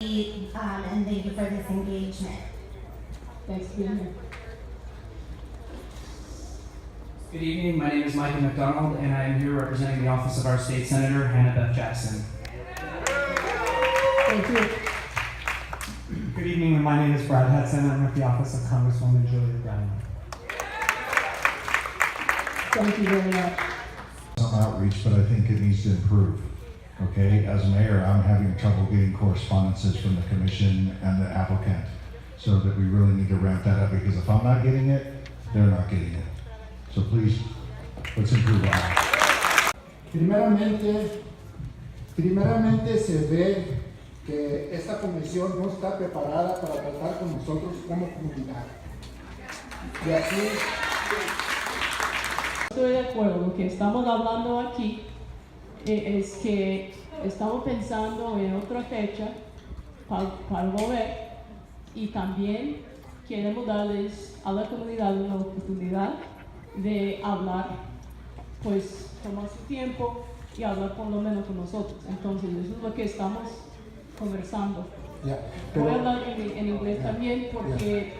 And thank you for this engagement. Thanks for being here. Good evening, my name is Michael McDonald, and I am here representing the office of our state senator, Hannah Beth Jackson. Thank you. Good evening, my name is Brad Hudson. I'm with the office of Congresswoman Julia Brown. Thank you very much. Some outreach, but I think it needs to improve. Okay, as mayor, I'm having trouble getting correspondences from the commission and the applicant, so that we really need to ramp that up, because if I'm not getting it, they're not getting it. So please, let's improve that. Primeramente se ve que esta comisión no está preparada para tratar con nosotros como comunidad. Y así Estoy de acuerdo. Lo que estamos hablando aquí es que estamos pensando en otra fecha para volver, y también queremos darles a la comunidad una oportunidad de hablar, pues tomar su tiempo y hablar por lo menos con nosotros. Entonces eso es lo que estamos conversando. Voy a hablar en inglés también porque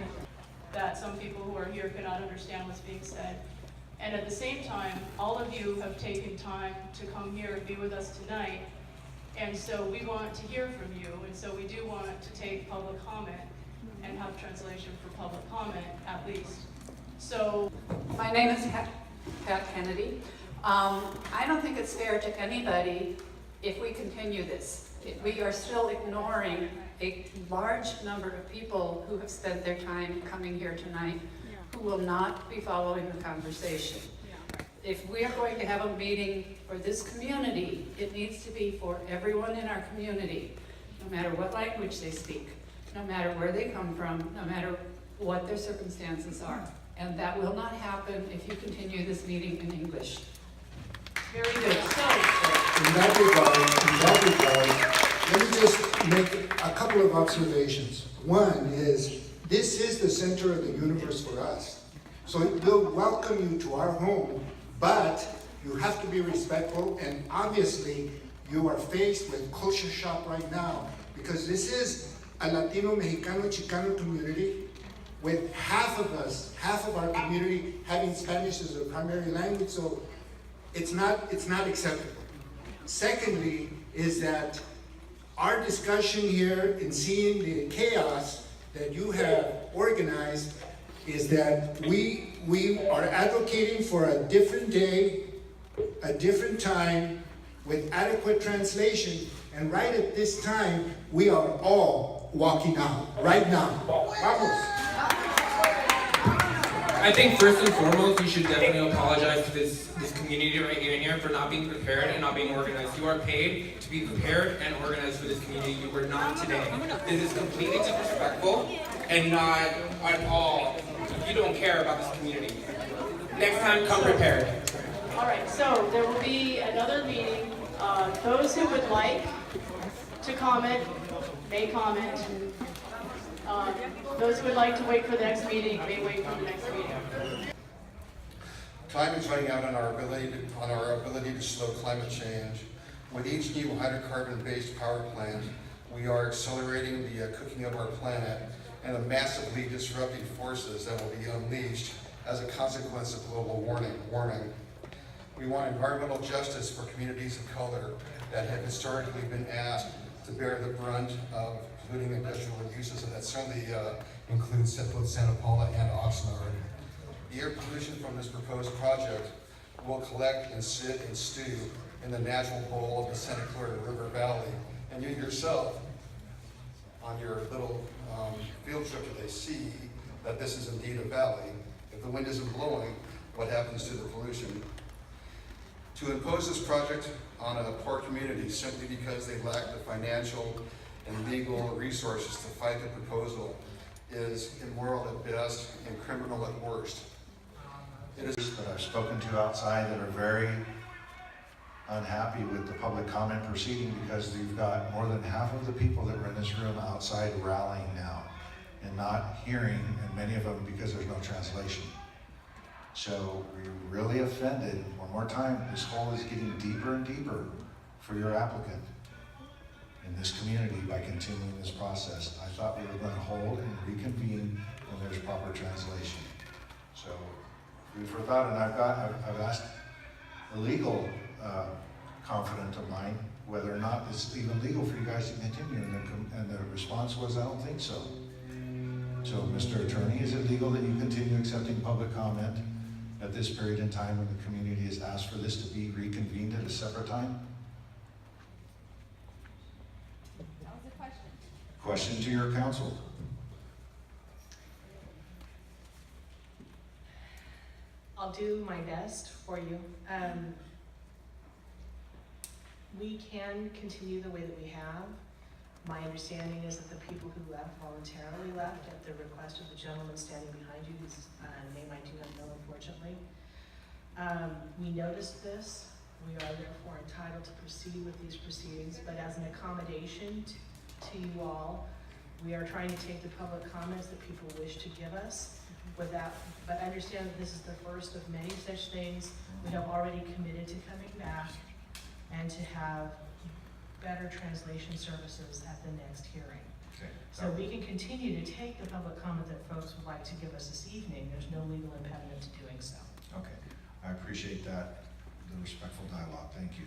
that some people who are here cannot understand what's being said. And at the same time, all of you have taken time to come here and be with us tonight. And so we want to hear from you, and so we do want to take public comment and have translation for public comment at least. So, my name is Pat Kennedy. I don't think it's fair to anybody if we continue this. We are still ignoring a large number of people who have spent their time coming here tonight, who will not be following the conversation. If we are going to have a meeting for this community, it needs to be for everyone in our community, no matter what language they speak, no matter where they come from, no matter what their circumstances are. And that will not happen if you continue this meeting in English. very good. So, in that regard, let me just make a couple of observations. One is, this is the center of the universe for us. So we'll welcome you to our home, but you have to be respectful, and obviously you are faced with culture shock right now, because this is a Latino, Mexicano, Chicano community, with half of our community having Spanish as their primary language, so it's not acceptable. Secondly, is that our discussion here in seeing the chaos that you have organized is that we are advocating for a different day, a different time, with adequate translation, and right at this time, we are all walking out, right now. Vamos. I think first and foremost, you should definitely apologize to this community right here for not being prepared and not being organized. You are paid to be prepared and organized for this community. You were not today. This is completely disrespectful and not at all. You don't care about this community. Next time, come prepared. all right, so there will be another meeting. Those who would like to comment may comment. Those who would like to wait for the next meeting may wait for the next meeting. Time is running out on our ability to slow climate change. With each new hydrocarbon-based power plant, we are accelerating the cooking of our planet and the massively disruptive forces that will be unleashed as a consequence of global warming. We want environmental justice for communities of color that have historically been asked to bear the brunt of polluting industrial uses, and that certainly includes both Santa Paula and Oxnard. The air pollution from this proposed project will collect and sit and stew in the natural bowl of the Santa Clara River Valley. And you yourself, on your little field trip today, see that this is indeed a valley. If the wind isn't blowing, what happens to the pollution? To impose this project on a poor community simply because they lack the financial and legal resources to fight the proposal is immoral at best and criminal at worst. It is that I've spoken to outside that are very unhappy with the public comment proceeding, because you've got more than half of the people that were in this room outside rallying now and not hearing, and many of them because there's no translation. So we're really offended. One more time, this hole is getting deeper and deeper for your applicant. And this community by continuing this process. I thought we were going to hold and reconvene when there's proper translation. So food for thought, and I've asked a legal confidant of mine whether or not it's even legal for you guys to continue, and the response was, I don't think so. So, Mr. Attorney, is it legal that you continue accepting public comment at this period in time when the community has asked for this to be reconvened at a separate time? That was a question. Question to your counsel. I'll do my best for you. We can continue the way that we have. My understanding is that the people who left voluntarily left at the request of the gentleman standing behind you, whose name I do not know, unfortunately. We noticed this. We are therefore entitled to proceed with these proceedings, but as an accommodation to you all, we are trying to take the public comments that people wish to give us. But understand that this is the first of many such things. We have already committed to coming back and to have better translation services at the next hearing. Okay. So we can continue to take the public comment that folks would like to give us this evening. There's no legal impediment to doing so. Okay, I appreciate that, the respectful dialogue, thank you.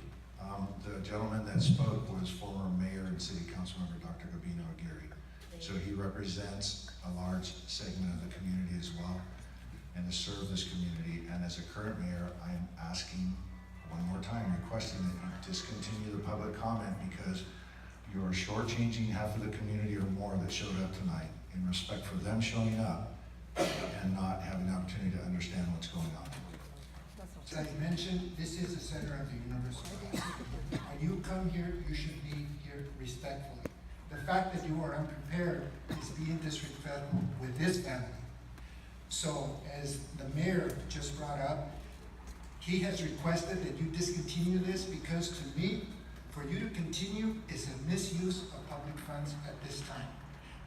The gentleman that spoke was former mayor and city council member Dr. Gabino Aguirre. So he represents a large segment of the community as well, and to serve this community. And as a current mayor, I'm asking one more time, requesting that you discontinue the public comment, because you're shortchanging half of the community or more that showed up tonight in respect for them showing up and not having the opportunity to understand what's going on. As I mentioned, this is the center of the universe for us. When you come here, you should be here respectfully. The fact that you are unprepared is being disrespectful with this family. So, as the mayor just brought up, he has requested that you discontinue this, because to me, for you to continue is a misuse of public funds at this time.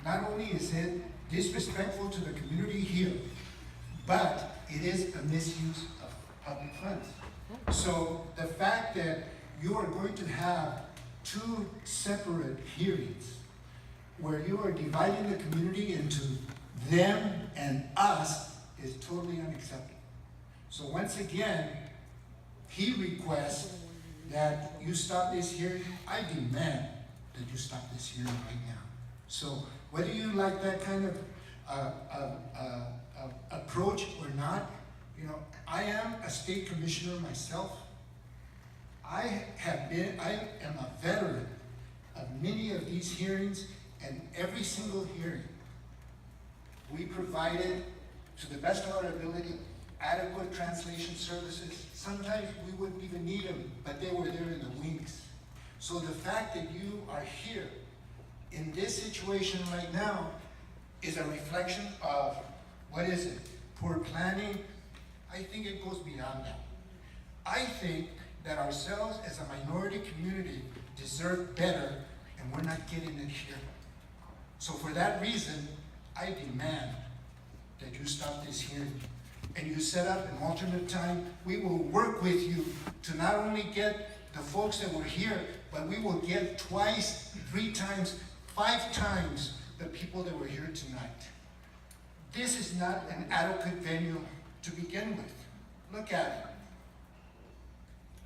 Not only is it disrespectful to the community here, but it is a misuse of public funds. So the fact that you are going to have two separate hearings where you are dividing the community into them and us is totally unacceptable. So once again, he requests that you stop this hearing. I demand that you stop this hearing right now. So whether you like that kind of approach or not, you know, I am a state commissioner myself. I am a veteran of many of these hearings, and every single hearing, we provided, to the best of our ability, adequate translation services. Sometimes we wouldn't even need them, but they were there in the wings. So the fact that you are here in this situation right now is a reflection of, what is it, poor planning? I think it goes beyond that. I think that ourselves as a minority community deserve better, and we're not getting it here. So for that reason, I demand that you stop this hearing and you set up an alternate time. We will work with you to not only get the folks that were here, but we will get twice, 3 times, 5 times the people that were here tonight. This is not an adequate venue to begin with. Look at it.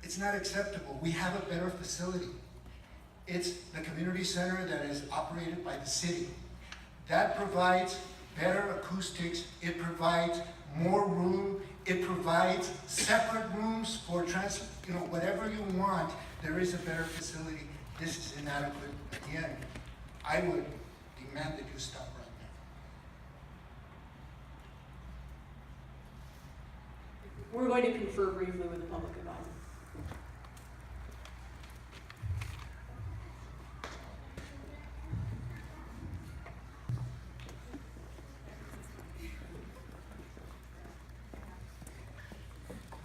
It's not acceptable. We have a better facility. It's the community center that is operated by the city. That provides better acoustics. It provides more room. It provides separate rooms for whatever you want. There is a better facility. This is inadequate. Again, I would demand that you stop right now. We're going to confer briefly with the public advisor.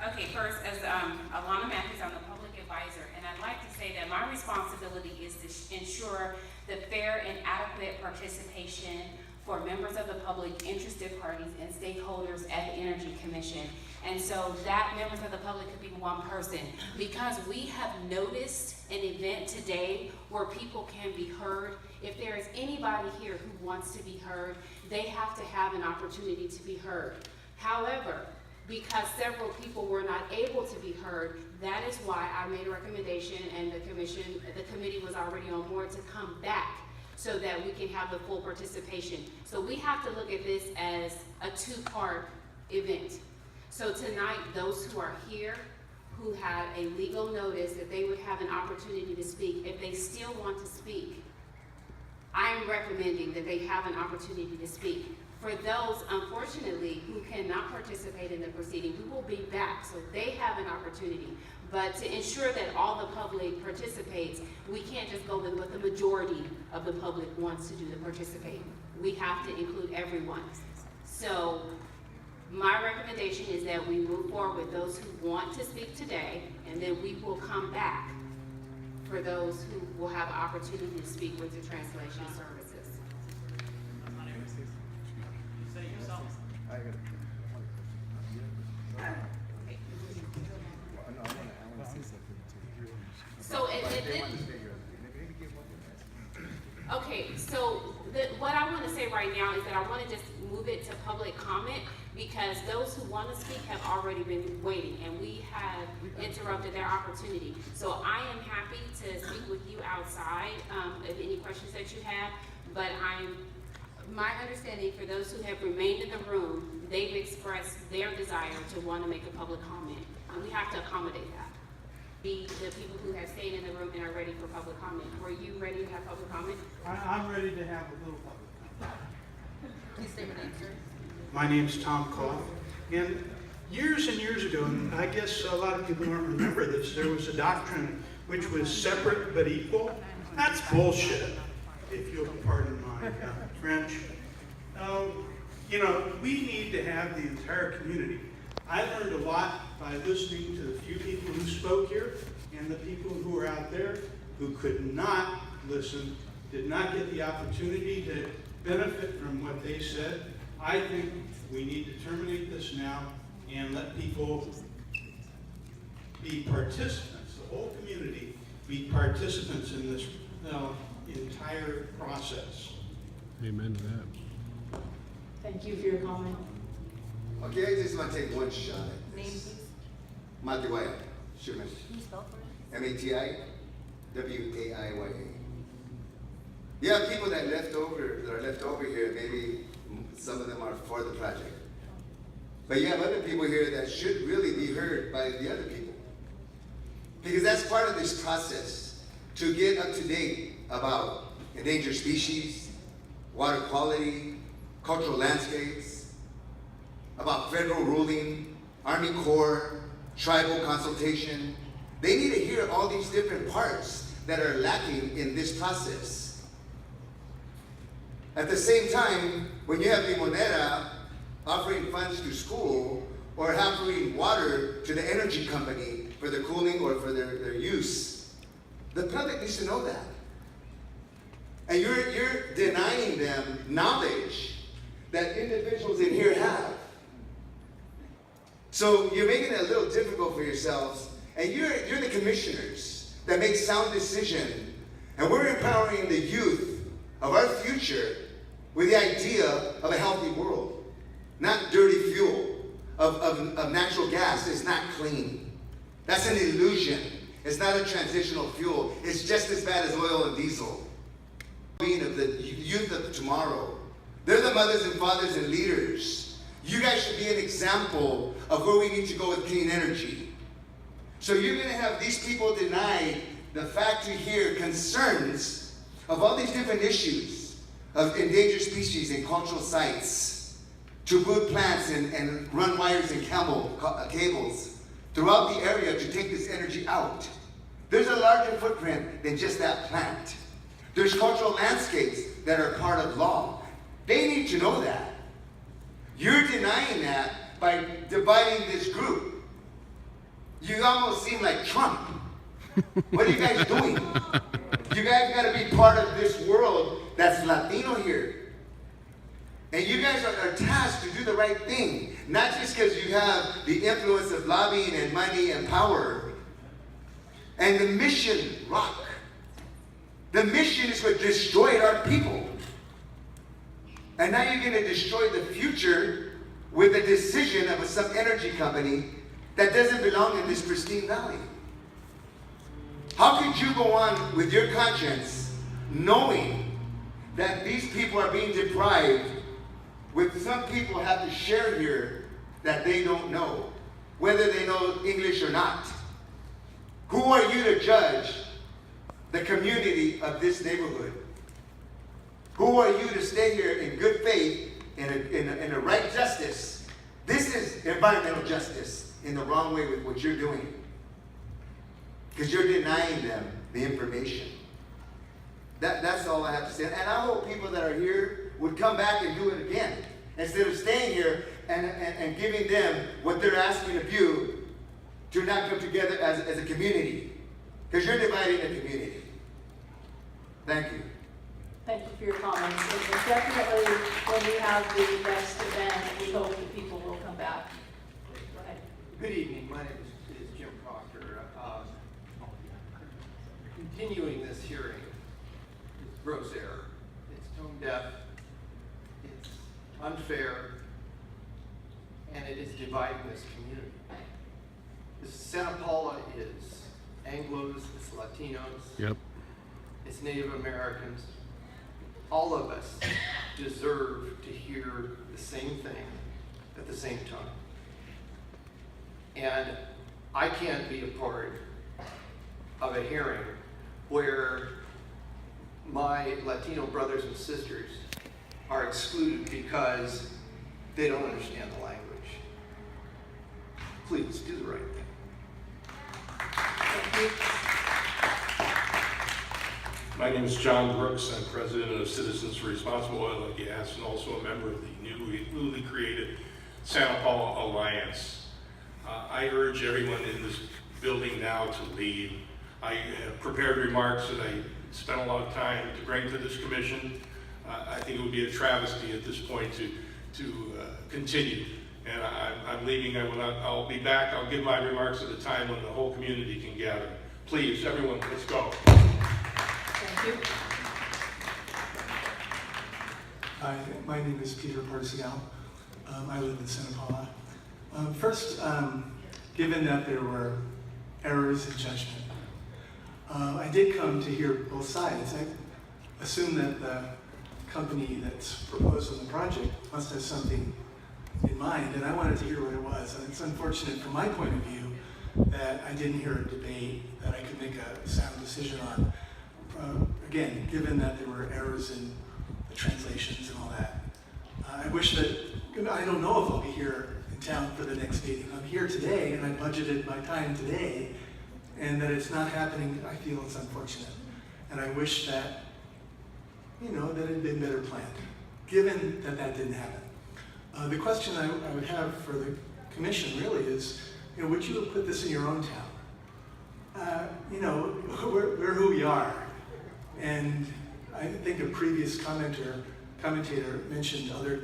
Okay, first, as Alana Matthews, I'm the public advisor, and I'd like to say that my responsibility is to ensure the fair and adequate participation for members of the public, interested parties, and stakeholders at the Energy Commission. And so that members of the public could be one person. Because we have noticed an event today where people can be heard, if there is anybody here who wants to be heard, they have to have an opportunity to be heard. However, because several people were not able to be heard, that is why I made a recommendation, and the committee was already on board to come back so that we can have the full participation. So we have to look at this as a two-part event. So tonight, those who are here, who had a legal notice that they would have an opportunity to speak, if they still want to speak, I am recommending that they have an opportunity to speak. For those, unfortunately, who cannot participate in the proceeding, we will be back, so they have an opportunity. But to ensure that all the public participates, we can't just go with what the majority of the public wants to do to participate. We have to include everyone. So my recommendation is that we move forward with those who want to speak today, and then we will come back for those who will have an opportunity to speak with the translation services. So, okay, so what I want to say right now is that I want to just move it to public comment, because those who want to speak have already been waiting, and we have interrupted their opportunity. So I am happy to speak with you outside of any questions that you have, but my understanding for those who have remained in the room, they've expressed their desire to want to make a public comment, and we have to accommodate that. The people who have stayed in the room and are ready for public comment. Were you ready to have public comment? I'm ready to have a little public comment. Please state your name, sir. My name's Tom Koff, and years ago, and I guess a lot of people don't remember this, there was a doctrine which was separate but equal. That's bullshit, if you'll pardon my French. You know, we need to have the entire community. I learned a lot by listening to the few people who spoke here and the people who are out there who could not listen, did not get the opportunity to benefit from what they said. I think we need to terminate this now and let people be participants, the whole community be participants in this entire process. Amen to that. Thank you for your comment. Okay, I just want to take one shot at this. Name, please. Matiwaya, Shumish. Can you spell for us? Matiwaya. You have people that are left over here, maybe some of them are for the project. But you have other people here that should really be heard by the other people. Because that's part of this process, to get up to date about endangered species, water quality, cultural landscapes, about federal ruling, Army Corps, tribal consultation. They need to hear all these different parts that are lacking in this process. At the same time, when you have Limonera offering funds to school or offering water to the energy company for their cooling or for their use, the public needs to know that. And you're denying them knowledge that individuals in here have. So you're making it a little difficult for yourselves, and you're the commissioners that make sound decision, and we're empowering the youth of our future with the idea of a healthy world, not dirty fuel of natural gas. Is not clean. That's an illusion. It's not a transitional fuel. It's just as bad as oil and diesel. Being of the youth of tomorrow, they're the mothers and fathers and leaders. You guys should be an example of where we need to go with clean energy. So you're going to have these people denied the fact to hear concerns of all these different issues of endangered species and cultural sites, to root plants and run wires and cables throughout the area to take this energy out. There's a larger footprint than just that plant. There's cultural landscapes that are part of law. They need to know that. You're denying that by dividing this group. You almost seem like Trump. What are you guys doing? You guys got to be part of this world that's Latino here. And you guys are tasked to do the right thing. not just because you have the influence of lobbying and money and power. And the mission rock. The mission is what destroyed our people. And now you're going to destroy the future with a decision of some energy company that doesn't belong in this pristine valley. How could you go on with your conscience knowing that these people are being deprived with some people have to share here that they don't know, whether they know English or not? Who are you to judge the community of this neighborhood? Who are you to stay here in good faith, in a right justice? This is environmental justice in the wrong way with what you're doing. Because you're denying them the information. That's all I have to say. And I hope people that are here would come back and do it again. Instead of staying here and giving them what they're asking of you to not come together as a community. Because you're dividing the community. Thank you. Thank you for your comments. And definitely, when we have the next event, we hope that people will come back. Go ahead. Good evening. My name is Jim Proctor. Continuing this hearing is gross error. It's tone deaf. It's unfair. And it is dividing this community. Santa Paula is Anglos, it's Latinos, Yep. it's Native Americans. All of us deserve to hear the same thing at the same time. And I can't be a part of a hearing where my Latino brothers and sisters are excluded because they don't understand the language. Please do the right thing. My name is John Brooks. I'm president of Citizens for Responsible Oil and Gas and also a member of the newly created Santa Paula Alliance. I urge everyone in this building now to leave. I have prepared remarks that I spent a lot of time to bring to this commission. I think it would be a travesty at this point to continue. And I'm leaving. I'll be back. I'll give my remarks at a time when the whole community can gather. Please, everyone, let's go. Thank you. Hi, my name is Peter Parcial. I live in Santa Paula. First, given that there were errors in judgment, I did come to hear both sides. I assume that the company that's proposing the project must have something in mind, and I wanted to hear what it was. And it's unfortunate from my point of view that I didn't hear a debate that I could make a sound decision on. Again, given that there were errors in the translations and all that. I wish that, I don't know if I'll be here in town for the next meeting. I'm here today, and I budgeted my time today, and that it's not happening, I feel it's unfortunate. And I wish that, that it had been better planned, given that that didn't happen. The question I would have for the commission really is, would you have put this in your own town? We're who we are. And I think a previous commentator mentioned other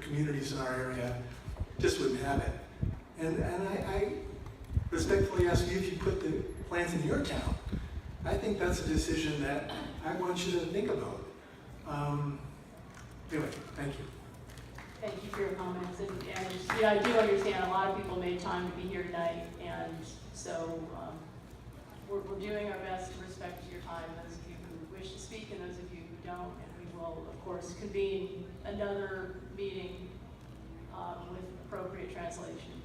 communities in our area just wouldn't have it. And I respectfully ask you if you put the plans in your town. I think that's a decision that I want you to think about. Anyway, thank you. Thank you for your comments. And I do understand a lot of people made time to be here tonight. And so we're doing our best to respect your time, those of you who wish to speak and those of you who don't. And we will, of course, convene another meeting with appropriate translation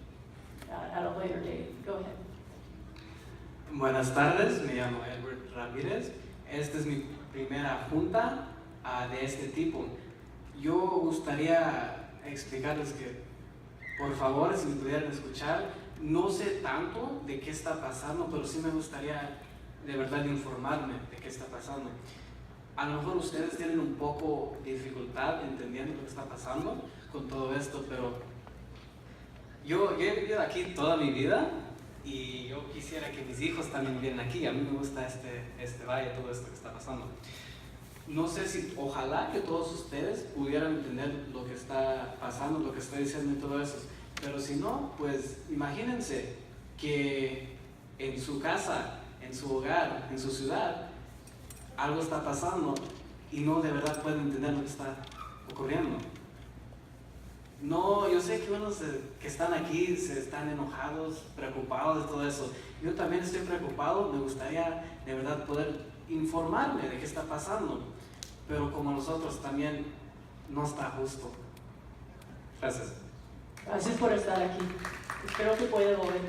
at a later date. Go ahead. Buenas tardes, me llamo Edward Ramírez. Esta es mi primera junta de este tipo. Yo gustaría explicarles que, por favor, si me pudieran escuchar, no sé tanto de qué está pasando, pero sí me gustaría de verdad informarme de qué está pasando. A lo mejor ustedes tienen un poco de dificultad entendiendo lo que está pasando con todo esto, pero yo he vivido aquí toda mi vida y yo quisiera que mis hijos también vienen aquí. A mí me gusta este valle, todo esto que está pasando. No sé si, ojalá que todos ustedes pudieran entender lo que está pasando, lo que estoy diciendo y todo eso. Pero si no, pues imagínense que en su casa, en su hogar, en su ciudad, algo está pasando y no de verdad pueden entender lo que está ocurriendo. No, yo sé que unos que están aquí se están enojados, preocupados de todo eso. Yo también estoy preocupado, me gustaría de verdad poder informarme de qué está pasando, pero como nosotros también no está justo. Gracias. Gracias por estar aquí. Espero que pueda volver.